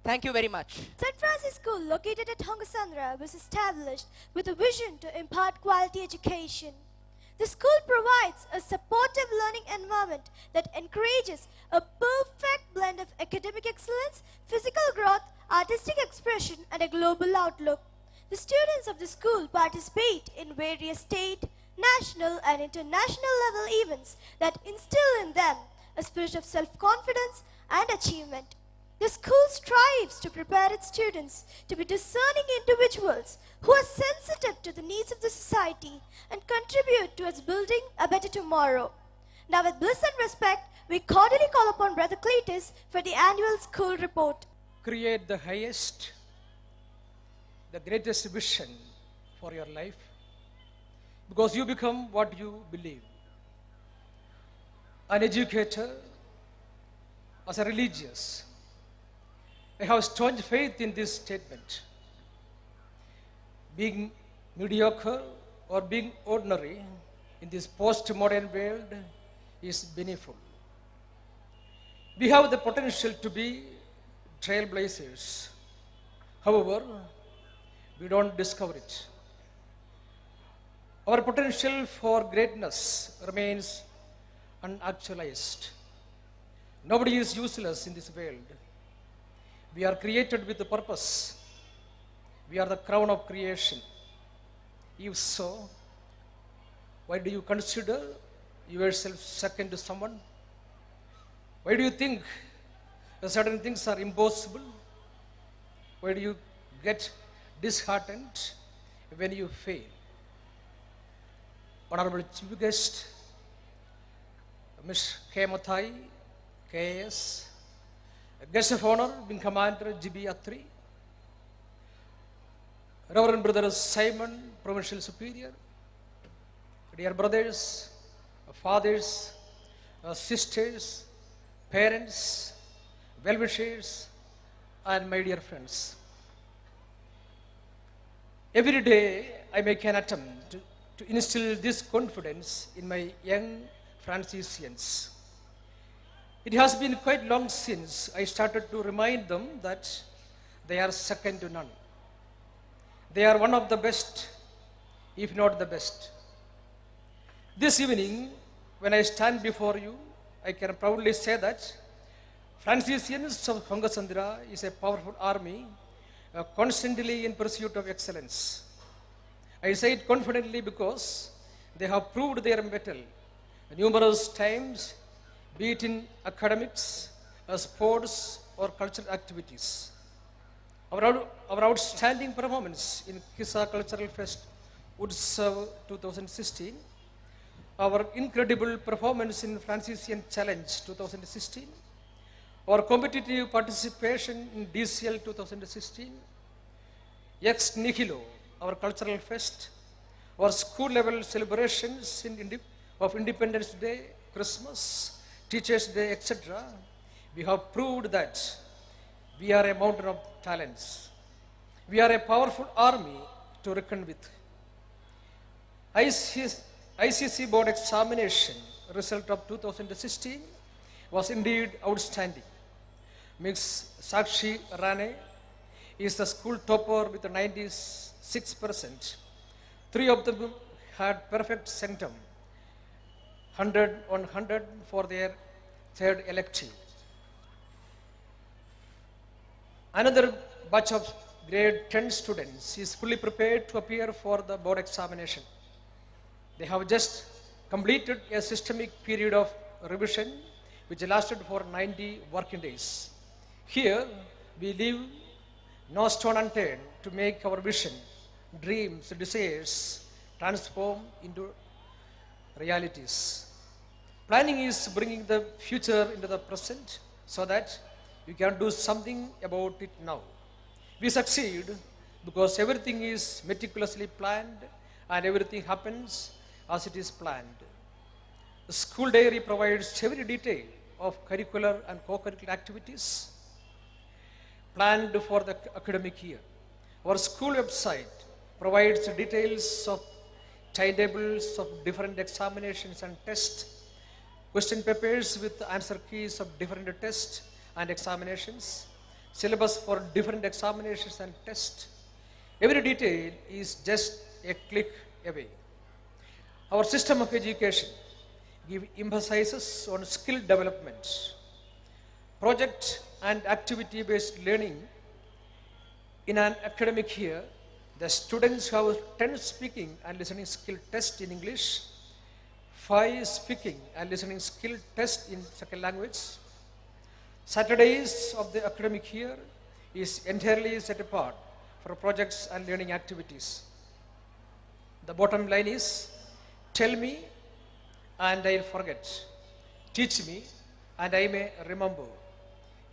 Thank you very much. St. Francis School, located at Hongasandra, was established with a vision to impart quality education. The school provides a supportive learning environment that encourages a perfect blend of academic excellence, physical growth, artistic expression, and a global outlook. The students of the school participate in various state, national, and international level events that instill in them a spirit of self-confidence and achievement. The school strives to prepare its students to be discerning individuals who are sensitive to the needs of the society and contribute towards building a better tomorrow. Now, with bliss and respect, we cordially call upon Brother Cletus for the annual school report. Create the highest, the greatest vision for your life, because you become what you believe. An educator, as a religious, I have staunch faith in this statement. Being mediocre or being ordinary in this post-modern world is beneficial. We have the potential to be trailblazers. However, we don't discover it. Our potential for greatness remains unactualized. Nobody is useless in this world. We are created with a purpose. We are the crown of creation. If so, why do you consider yourself second to someone? Why do you think that certain things are impossible? Why do you get disheartened when you fail? Honorable Chief Guest, Ms. K. Mathai, KS, Guest of Honor, Wing Commander GB Atri, Reverend Brother Simon, Provincial Superior, dear brothers, fathers, sisters, parents, well-wishers, and my dear friends. Every day I make an attempt to instill this confidence in my young Franciscans. It has been quite long since I started to remind them that they are second to none. They are one of the best, if not the best. This evening, when I stand before you, I can proudly say that Franciscans of Hongasandra is a powerful army constantly in pursuit of excellence. I say it confidently because they have proved their mettle numerous times, be it in academics, sports, or cultural activities. Our outstanding performance in Kisa Cultural Fest Utsav 2016, our incredible performance in Franciscan Challenge 2016, our competitive participation in DCL 2016, Ex Nihilo, our cultural fest, our school level celebrations of Independence Day, Christmas, Teachers' Day, etc., we have proved that we are a mountain of talents. We are a powerful army to reckon with. ICSE board examination result of 2016 was indeed outstanding. Ms. Sakshi Rane is the school topper with 96%. 3 of them had perfect sanctum, 100 on 100 for their third elective. Another batch of grade 10 students is fully prepared to appear for the board examination. They have just completed a systemic period of revision which lasted for 90 working days. Here, we leave no stone unturned to make our vision, dreams, desires transform into realities. Planning is bringing the future into the present so that we can do something about it now. We succeed because everything is meticulously planned and everything happens as it is planned. The school diary provides every detail of curricular and co-curricular activities planned for the academic year. Our school website provides details of timetables of different examinations and tests, question papers with answer keys of different tests and examinations, syllabus for different examinations and tests. Every detail is just a click away. Our system of education emphasizes on skill development, project and activity-based learning. In an academic year, the students have 10 speaking and listening skill tests in English, 5 speaking and listening skill tests in second language. Saturdays of the academic year is entirely set apart for projects and learning activities. The bottom line is, tell me and I'll forget. Teach me and I may remember.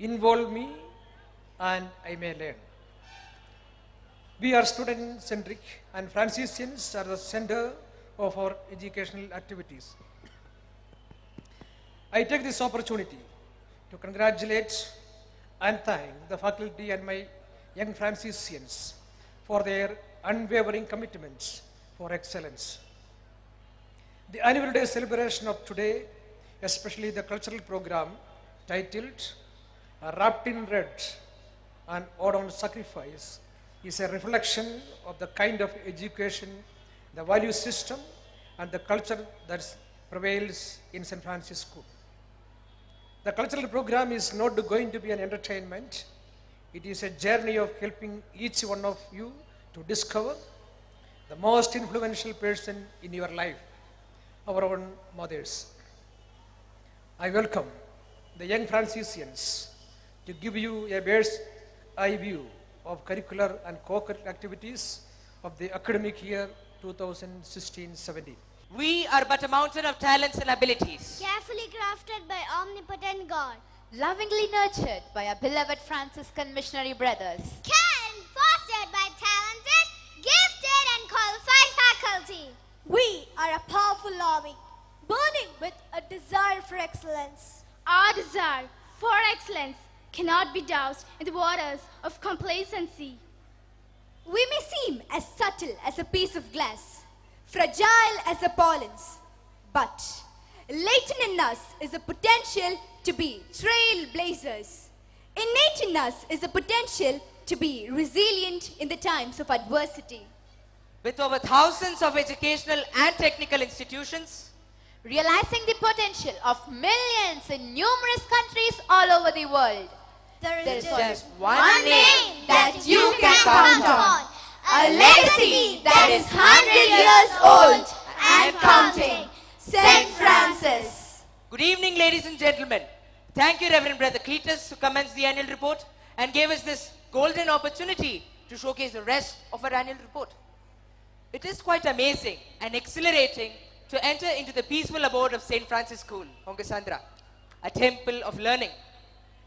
Involve me and I may learn. We are student-centric and Franciscans are the center of our educational activities. I take this opportunity to congratulate and thank the faculty and my young Franciscans for their unwavering commitments for excellence. The annual day celebration of today, especially the cultural program titled Wrapped in Red, an Ode on Sacrifice, is a reflection of the kind of education, the value system, and the culture that prevails in St. Francis School. The cultural program is not going to be an entertainment. It is a journey of helping each one of you to discover the most influential person in your life, our own mothers. I welcome the young Franciscans to give you a bird's eye view of curricular and co-curricular activities of the academic year 2016-17. We are but a mountain of talents and abilities. Carefully crafted by omnipotent God. Lovingly nurtured by our beloved Franciscan missionary brothers. Care and fostered by talented, gifted and qualified faculty. We are a powerful army, burning with a desire for excellence. Our desire for excellence cannot be doused in the waters of complacency. We may seem as subtle as a piece of glass, fragile as the pollens, but latent in us is a potential to be trailblazers. Innate in us is a potential to be resilient in the times of adversity. With over thousands of educational and technical institutions, Realizing the potential of millions in numerous countries all over the world, There there is just one name that you can count on. A legacy that is 100 years old and counting. St. Francis. good evening, ladies and gentlemen. Thank you, Reverend Brother Cletus, who commenced the annual report and gave us this golden opportunity to showcase the rest of our annual report. It is quite amazing and exhilarating to enter into the peaceful abode of St. Francis School, Hongasandra, a temple of learning.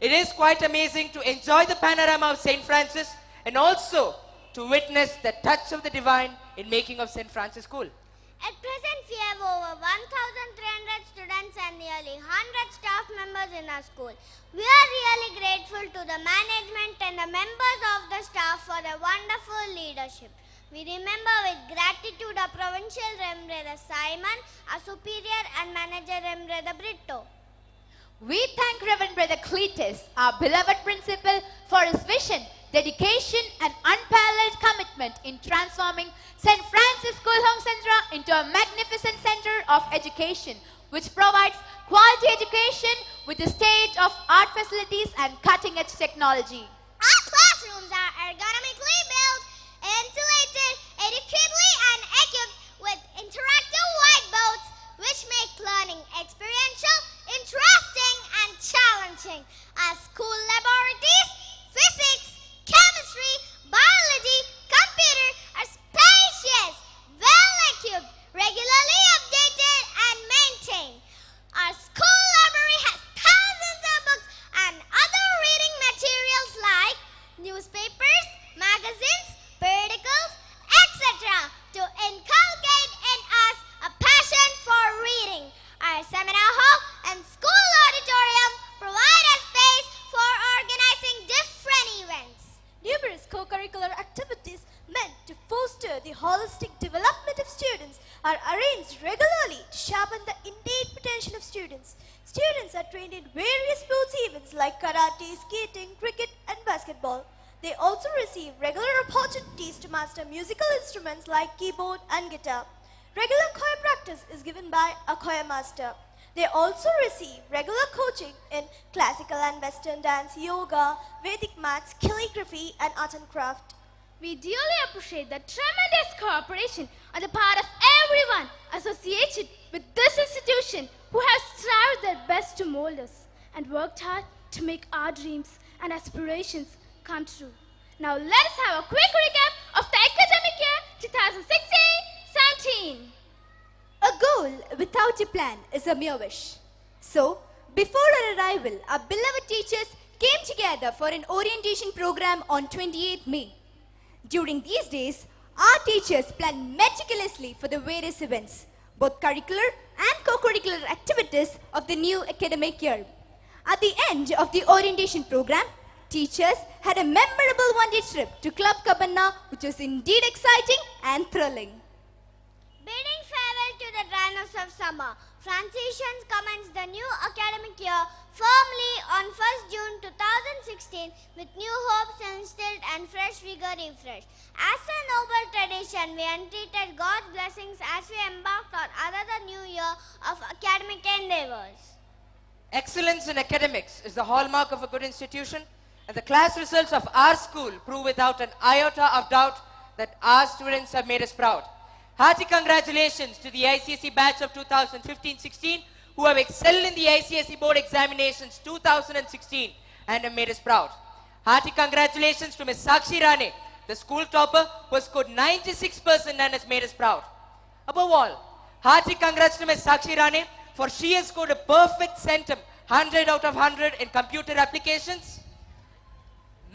It is quite amazing to enjoy the panorama of St. Francis and also to witness the touch of the divine in making of St. Francis School. At present, we have over 1,300 students and nearly 100 staff members in our school. We are really grateful to the management and the members of the staff for their wonderful leadership. We remember with gratitude our provincial Rev. Brother Simon, our superior and manager Rev. Brother Brito. We thank Reverend Brother Cletus, our beloved principal, for his vision, dedication and unparalleled commitment in transforming St. Francis School Hongasandra into a magnificent center of education, which provides quality education with a state-of-art facilities and cutting-edge technology. Our classrooms are ergonomically built, insulated, educatively and equipped with interactive whiteboards which make learning experiential, interesting and challenging. Our school laboratories, physics, chemistry, biology, computer are spacious, well equipped, regularly updated and maintained. Our school library has thousands of books and other reading materials like newspapers, magazines, periodicals, etc. to inculcate in us a passion for reading. Our seminar hall and school auditorium provide a space for organizing different events. Numerous co-curricular activities meant to foster the holistic development of students are arranged regularly to sharpen the innate potential of students. Students are trained in various sports events like karate, skating, cricket and basketball. They also receive regular opportunities to master musical instruments like keyboard and guitar. Regular choir practice is given by a choir master. They also receive regular coaching in classical and western dance, yoga, Vedic maths, calligraphy, and art and craft. We dearly appreciate the tremendous cooperation on the part of everyone associated with this institution who has strived their best to mold us and worked hard to make our dreams and aspirations come true. Now let us have a quick recap of the academic year 2016-17. A goal without a plan is a mere wish. So, before our arrival, our beloved teachers came together for an orientation program on 28th May. During these days, our teachers planned meticulously for the various events, both curricular and co-curricular activities of the new academic year. At the end of the orientation program, teachers had a memorable one-day trip to Club Cabanna, which was indeed exciting and thrilling. Bidding farewell to the dryness of summer, Franciscans commenced the new academic year firmly on 1st June 2016 with new hopes instilled and fresh vigor refreshed. As a noble tradition, we entreated God's blessings as we embarked on another new year of academic endeavors. Excellence in academics is the hallmark of a good institution, and the class results of our school prove without an iota of doubt that our students have made us proud. Hearty congratulations to the ICSE batch of 2015-16 who have excelled in the ICSE board examinations 2016 and have made us proud. Hearty congratulations to Ms. Sakshi Rane, the school topper who has scored 96% and has made us proud. Above all, hearty congrats to Ms. Sakshi Rane for she has scored a perfect centum 100 out of 100 in computer applications.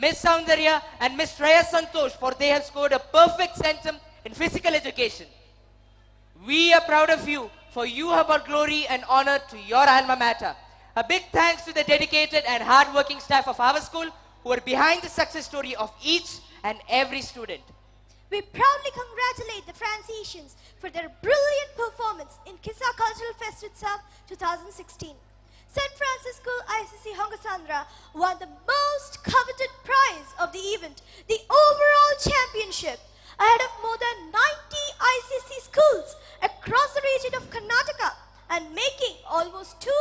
Ms. Soundarya and Ms. Shreya Santosh for they have scored a perfect centum in physical education. We are proud of you, for you have brought glory and honor to your alma mater. A big thanks to the dedicated and hard-working staff of our school who are behind the success story of each and every student. We proudly congratulate the Franciscans for their brilliant performance in Kissa Cultural Fest itself 2016. St. Francis School ICC Hongasandra won the most coveted prize of the event, the overall championship, ahead of more than 90 ICC schools across the region of Karnataka and making almost 2,000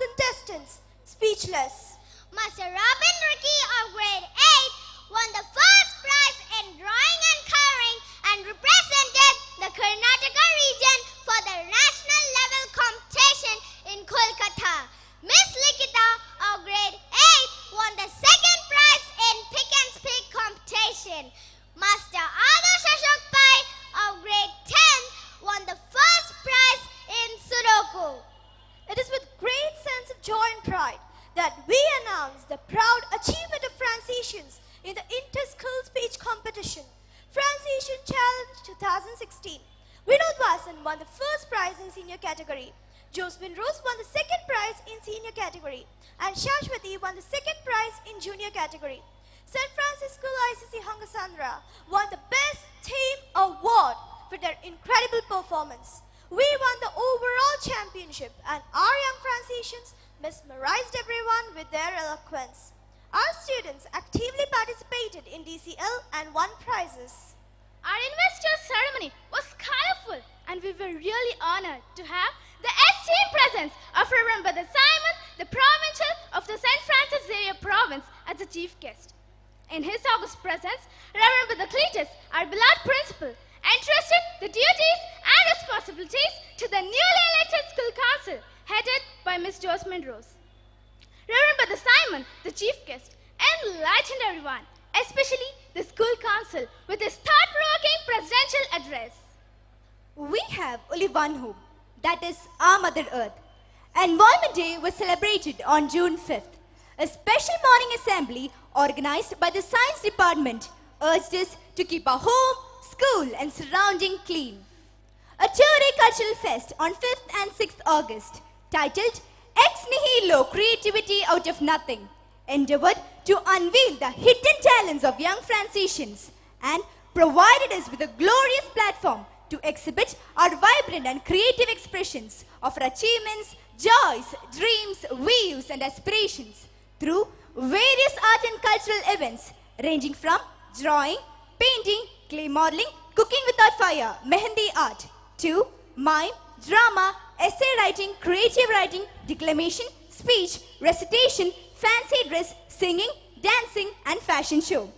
contestants speechless. Master Robin Ricky of grade 8 won the first prize in drawing and coloring and represented the Karnataka region for the national level competition in Kolkata. Miss Likita of grade 8 won the second prize in pick and speak competition. Master Adarsh Ashok Pai of grade 10 won the first prize in Sudoku. It is with great sense of joy and pride that we announce the proud achievement of Franciscans in the inter-school speech competition, Franciscan Challenge 2016. Vinod Vasan won the first prize in senior category. Josephine Rose won the second prize in senior category, and Shashwati won the second prize in junior category. St. Francis School ICC Hongasandra won the Best Team Award for their incredible performance. We won the overall championship and our young Franciscans mesmerized everyone with their eloquence. Our students actively participated in DCL and won prizes. Our investor ceremony was colorful and we were really honored to have the esteemed presence of Reverend Brother Simon, the Provincial of the St. Francis Xavier Province, as the chief guest. In his august presence, Reverend Brother Cletus, our beloved principal, entrusted the duties and responsibilities to the newly elected school council, headed by Miss Josephine Rose. Reverend Brother Simon, the chief guest, enlightened everyone, especially the school council, with his thought-provoking presidential address. We have only one home, that is our Mother Earth. Environment Day was celebrated on June 5th. A special morning assembly organized by the Science Department urged us to keep our home, school and surrounding clean. A two-day cultural fest on 5th and 6th August, titled Ex Nihilo Creativity Out of Nothing, endeavored to unveil the hidden talents of young Franciscans and provided us with a glorious platform to exhibit our vibrant and creative expressions of our achievements, joys, dreams, views and aspirations through various art and cultural events ranging from drawing, painting, clay modeling, cooking without fire, mehendi art, to mime, drama, essay writing, creative writing, declamation, speech, recitation, fancy dress, singing, dancing, and fashion show.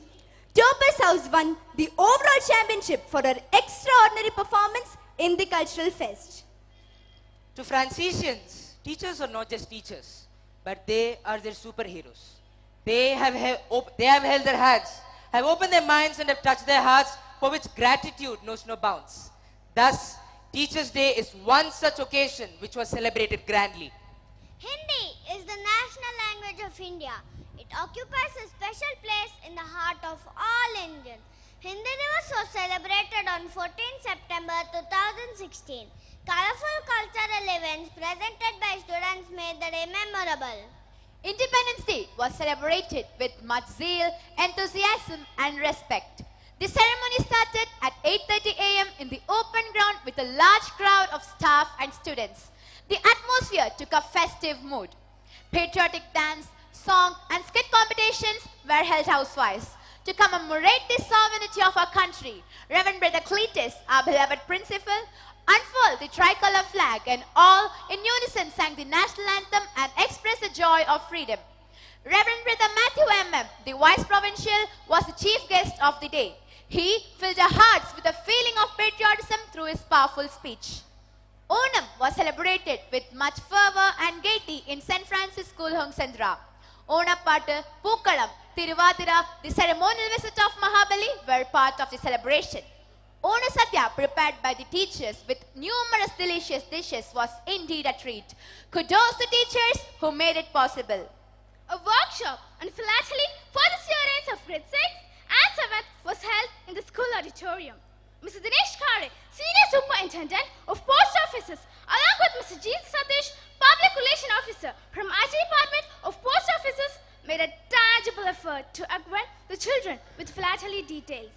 Toppers House won the overall championship for her extraordinary performance in the cultural fest. To Franciscans, teachers are not just teachers, but they are their superheroes. They have held their hands, have opened their minds and have touched their hearts, for which gratitude knows no bounds. Thus, Teachers' Day is one such occasion which was celebrated grandly. Hindi is the national language of India. It occupies a special place in the heart of all Indians. Hindi Divas was celebrated on 14 September 2016. Colorful cultural events presented by students made the day memorable. Independence Day was celebrated with much zeal, enthusiasm, and respect. The ceremony started at 8:30 a.m. in the open ground with a large crowd of staff and students. The atmosphere took a festive mood. Patriotic dance, song, and skit competitions were held housewise. To commemorate the sovereignty of our country, Reverend Brother Cletus, our beloved principal, unfurled the tricolor flag, and all in unison sang the national anthem and expressed the joy of freedom. Reverend Brother Matthew M.M., the Vice Provincial, was the chief guest of the day. He filled our hearts with a feeling of patriotism through his powerful speech. Onam was celebrated with much fervor and gaiety in St.Francis School, Hongsandra. Onapattu, Pookalam, Tiruvadira, the ceremonial visit of Mahabali were part of the celebration. Onasadya, prepared by the teachers with numerous delicious dishes, was indeed a treat. Kudos to teachers who made it possible. A workshop on philately for the students of grade 6 and 7th was held in the school auditorium. Mr. Dinesh Khare, Senior Superintendent of Post Offices, along with Mr. G. Satish, Public Relation Officer from IT Department of Post Offices, made a tangible effort to acquaint the children with philately details.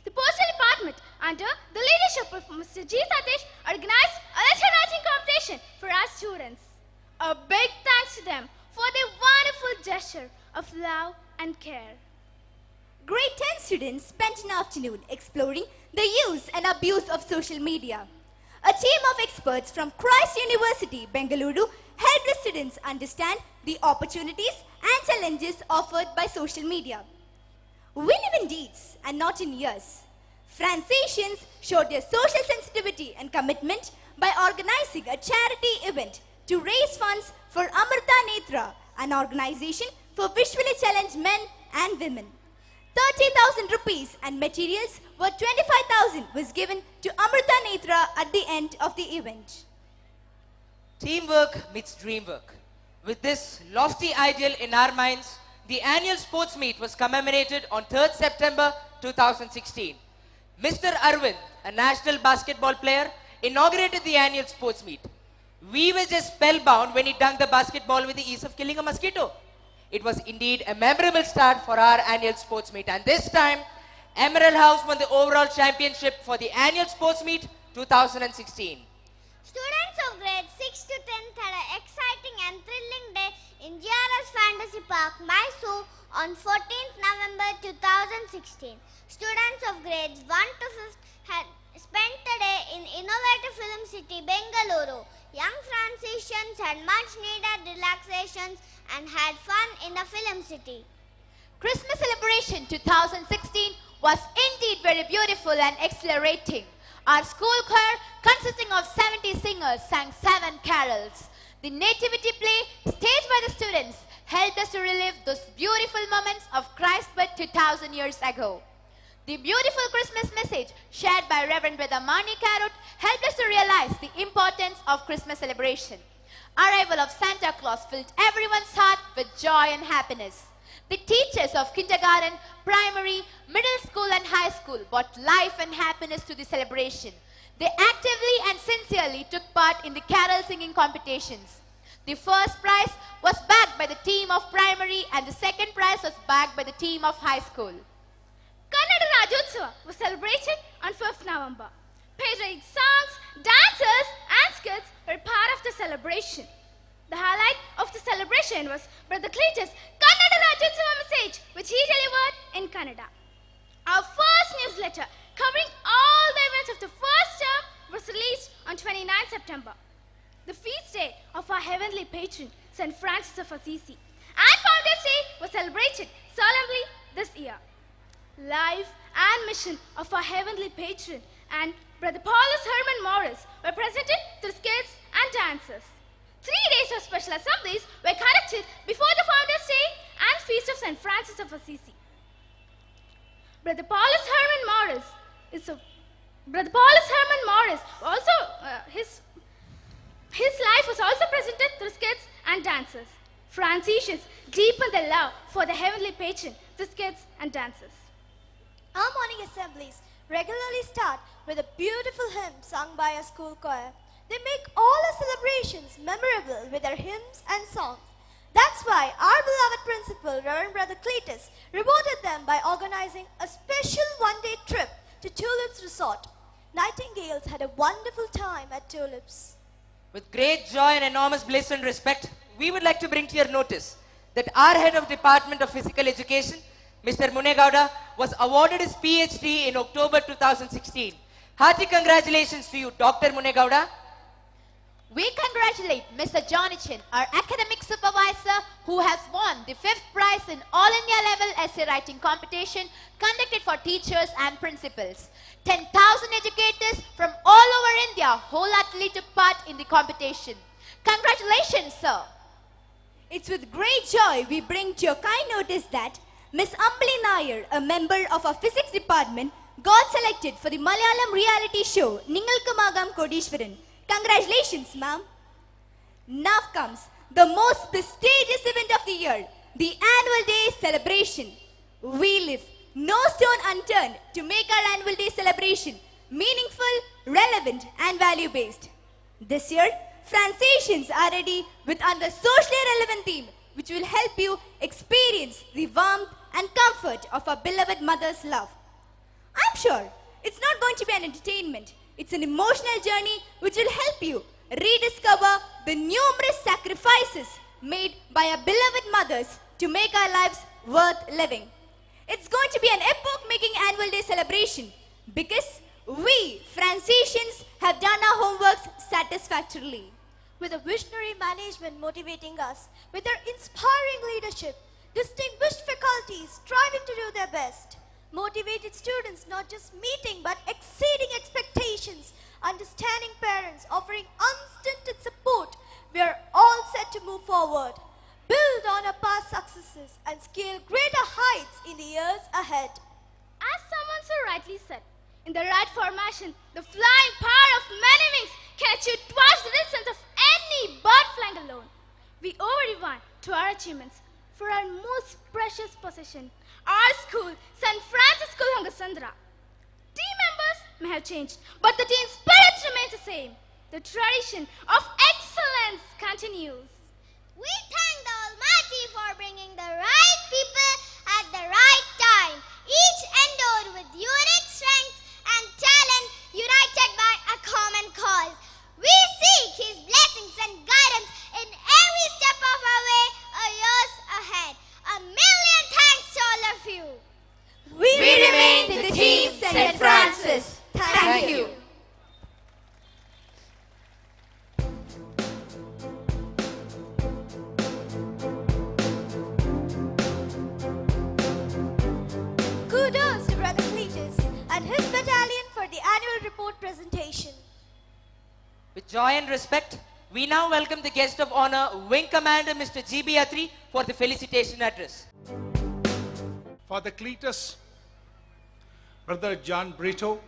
The Postal Department, under the leadership of Mr. G. Satish, organized a letter writing competition for our students. A big thanks to them for their wonderful gesture of love and care. Grade 10 students spent an afternoon exploring the use and abuse of social media. A team of experts from Christ University, Bengaluru, helped the students understand the opportunities and challenges offered by social media. We live in deeds and not in years. Franciscans showed their social sensitivity and commitment by organizing a charity event to raise funds for Amrita Netra, an organization for visually challenged men and women. 30,000 rupees and materials worth 25,000 was given to Amrita Netra at the end of the event. Teamwork meets dreamwork. With this lofty ideal in our minds, the annual sports meet was commemorated on 3rd September 2016. Mr. Arvind, a national basketball player, inaugurated the annual sports meet. We were just spellbound when he dunked the basketball with the ease of killing a mosquito. It was indeed a memorable start for our annual sports meet, and this time, Emerald House won the overall championship for the annual sports meet 2016. Students of grades 6 to 10th had an exciting and thrilling day in GRS Fantasy Park, Mysore on 14th November 2016. Students of grades 1 to 5th had spent the day in innovative film city Bengaluru. Young Franciscans had much needed relaxations and had fun in the film city. Christmas celebration 2016 was indeed very beautiful and exhilarating. Our school choir, consisting of 70 singers, sang 7 carols. The nativity play, staged by the students, helped us to relive those beautiful moments of Christ's birth 2,000 years ago. The beautiful Christmas message shared by Reverend Brother Mani Karut helped us to realize the importance of Christmas celebration. Arrival of Santa Claus filled everyone's heart with joy and happiness. The teachers of kindergarten, primary, middle school and high school brought life and happiness to the celebration. They actively and sincerely took part in the carol singing competitions. The first prize was bagged by the team of primary and the second prize was bagged by the team of high school. Kannada Rajotsava was celebrated on 5th November. Patriotic songs, dances and skits were part of the celebration. The highlight of the celebration was Brother Cletus' Kannada Rajyotsava message which he delivered in Kannada. Our first newsletter covering all the events of the first term was released on 29 September, the feast day of our heavenly patron, St. Francis of Assisi. And Founders Day was celebrated solemnly this year. Life and mission of our heavenly patron and Brother Paulus Herman Morris were presented through skits and dances. 3 days of special assemblies were conducted before the Founders Day and Feast of St. Francis of Assisi. Brother Paulus Herman Morris also his life was also presented through skits and dances. Franciscans deepened their love for the heavenly patron through skits and dances. Our morning assemblies regularly start with a beautiful hymn sung by a school choir. They make all our celebrations memorable with their hymns and songs. That's why our beloved principal, Reverend Brother Cletus, rewarded them by organizing a special one-day trip to Tulips Resort. Nightingales had a wonderful time at Tulips. With great joy and enormous bliss and respect, we would like to bring to your notice that our head of Department of Physical Education, Mr. Munegowda, was awarded his PhD in October 2016. Hearty congratulations to you, Dr. Munegowda. We congratulate Mr. Jonichin, our academic supervisor, who has won the 5th prize in All India level essay writing competition conducted for teachers and principals. 10,000 educators from all over India wholeheartedly took part in the competition. Congratulations, sir. It's with great joy we bring to your kind notice that Miss Ambali Nair, a member of our physics department, got selected for the Malayalam reality show Ningalkamagam Kodishwaran. Congratulations, ma'am. Now comes the most prestigious event of the year, the Annual Day celebration. We leave no stone unturned to make our Annual Day celebration meaningful, relevant, and value-based. This year, Franciscans are ready with another socially relevant theme, which will help you experience the warmth and comfort of our beloved mother's love. I'm sure it's not going to be an entertainment. It's an emotional journey which will help you rediscover the numerous sacrifices made by our beloved mothers to make our lives worth living. It's going to be an epoch-making Annual Day celebration because we, Franciscans, have done our homeworks satisfactorily. With a visionary management motivating us, with their inspiring leadership, distinguished faculties striving to do their best, motivated students not just meeting but exceeding expectations, understanding parents, offering unstinted support, we are all set to move forward, build on our past successes and scale greater heights in the years ahead. As someone so rightly said, in the right formation, the flying power of many wings can achieve twice the distance of any bird flying alone. We owe everyone to our achievements for our most precious possession, our school, St. Francis School Hongasandra. Team members may have changed, but the team spirit remains the same. The tradition of excellence continues. We thank the Almighty for bringing the right people at the right time, each endowed with unique strength and talent, united by a common cause. We seek His blessings and guidance in every step of our way, years ahead. A million thanks to all of you. We remain the team St. Francis. Thank you. Kudos to Brother Cletus and his battalion for the annual report presentation. With joy and respect, we now welcome the guest of honor, Wing Commander Mr. G.B. Atri, for the felicitation address. Father Cletus, Brother John Brito,